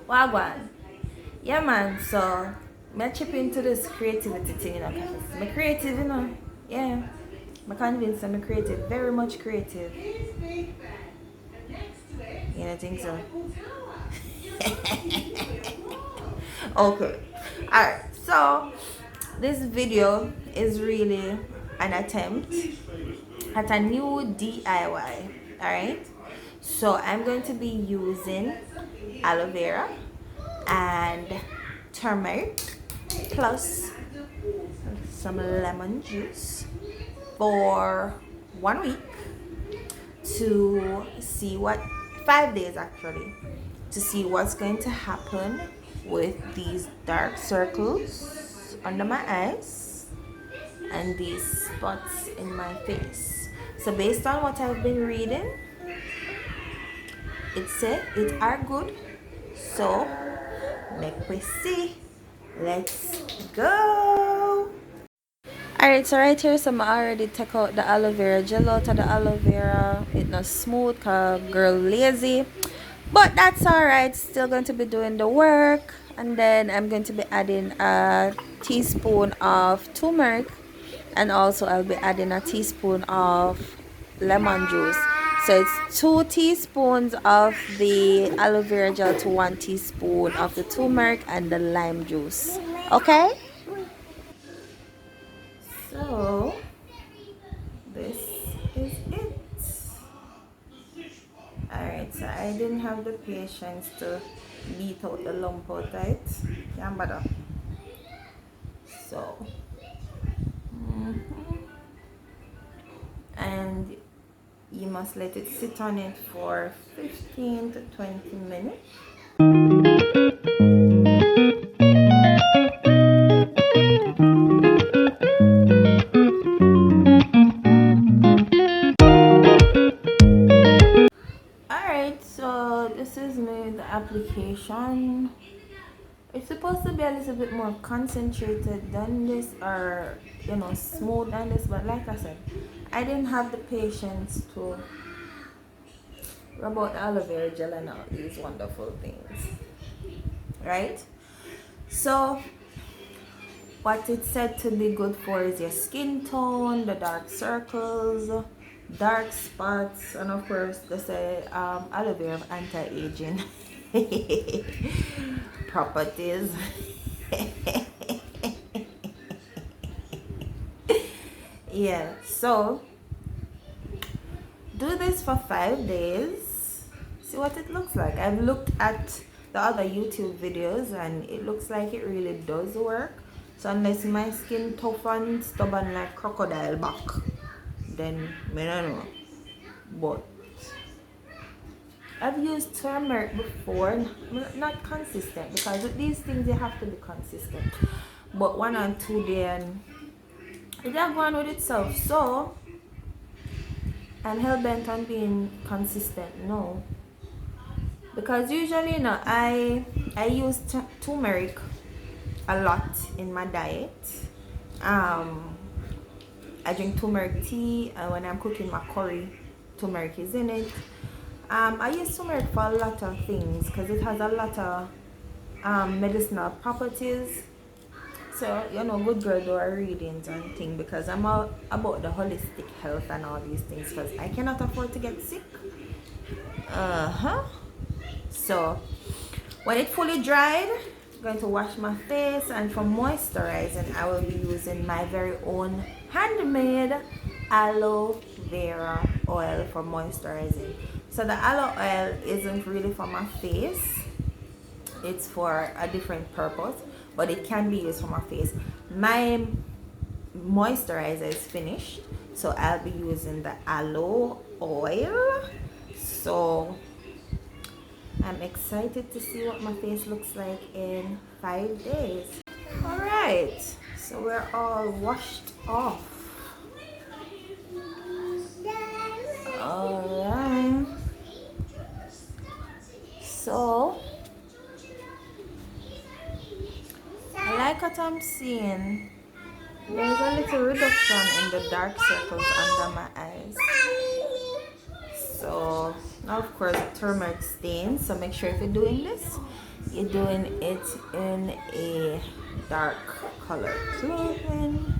Wagwan. Yeah, man. So, me chip into this creativity thing, you know. 'Cause me creative, you know. Yeah. I'm convinced I'm creative. Very much creative. You don't think so? Okay. Alright. So, this video is really an attempt at a new DIY. Alright. So, I'm going to be using aloe vera and turmeric plus some lemon juice for 1 week to see what 5 days actually to see what's going to happen with these dark circles under my eyes and these spots in my face. So based on what I've been reading, it said it are good. So make we see. Let's go. Alright, so right here, so I already take out the aloe vera gel out of the aloe vera. It's not smooth cause girl lazy. But that's alright, still going to be doing the work. And then I'm going to be adding a teaspoon of turmeric. And also I'll be adding a teaspoon of lemon juice. So it's 2 teaspoons of the aloe vera gel to 1 teaspoon of the turmeric and the lime juice. Okay? So this is it. Alright, so I didn't have the patience to beat out the lump out right. Can't bother. So and you must let it sit on it for 15 to 20 minutes. Alright, so this is the application. It's supposed to be a little bit more concentrated than this, or you know, smooth than this, but like I said, I didn't have the patience to rub out the aloe vera gel and all these wonderful things, right? So what it said to be good for is your skin tone, the dark circles, dark spots, and of course they say aloe vera have anti-aging properties. Yeah, so do this for 5 days, see what it looks like. I've looked at the other YouTube videos and it looks like it really does work. So unless my skin tough and stubborn like crocodile back, then I don't know. But I've used turmeric before, not consistent, because with these things you have to be consistent. But 1 or 2 days and it have gone with itself. So I'm hell bent on being consistent now, because usually, you know, I use turmeric a lot in my diet. I drink turmeric tea, and when I'm cooking my curry, turmeric is in it. I use turmeric for a lot of things because it has a lot of medicinal properties. So, you know, good girl do our readings and things, because I'm all about the holistic health and all these things, because I cannot afford to get sick. So when it fully dried, I'm going to wash my face, and for moisturizing I will be using my very own handmade aloe vera oil for moisturizing. So the aloe oil isn't really for my face, it's for a different purpose, but it can be used for my face. My moisturizer is finished, so I'll be using the aloe oil. So I'm excited to see what my face looks like in 5 days. All right, so we're all washed off. All right, so I like what I'm seeing. There's a little reduction in the dark circles under my eyes. So now, of course, turmeric stains, so make sure if you're doing this, you're doing it in a dark color clothing.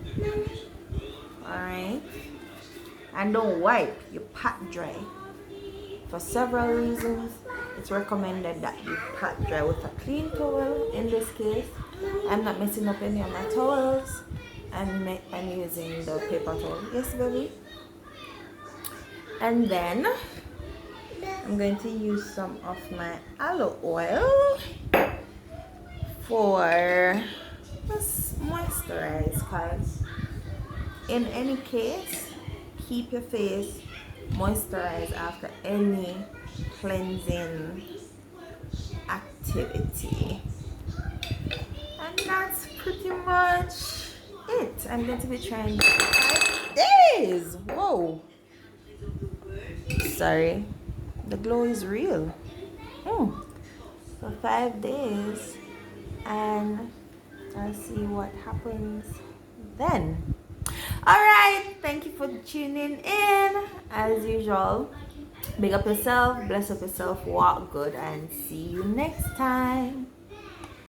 Alright. And don't wipe, you pat dry. For several reasons, it's recommended that you pat dry with a clean towel. In this case, I'm not messing up any of my towels. I'm using the paper towel. Yes, baby. And then I'm going to use some of my aloe oil for just moisturize, because in any case, keep your face moisturized after any cleansing activity. And that's pretty much it. I'm going to be trying 5 days. Whoa. Sorry. The glow is real. For 5 days. And I'll see what happens then. Alright, thank you for tuning in. As usual, big up yourself, bless up yourself, walk good, and see you next time.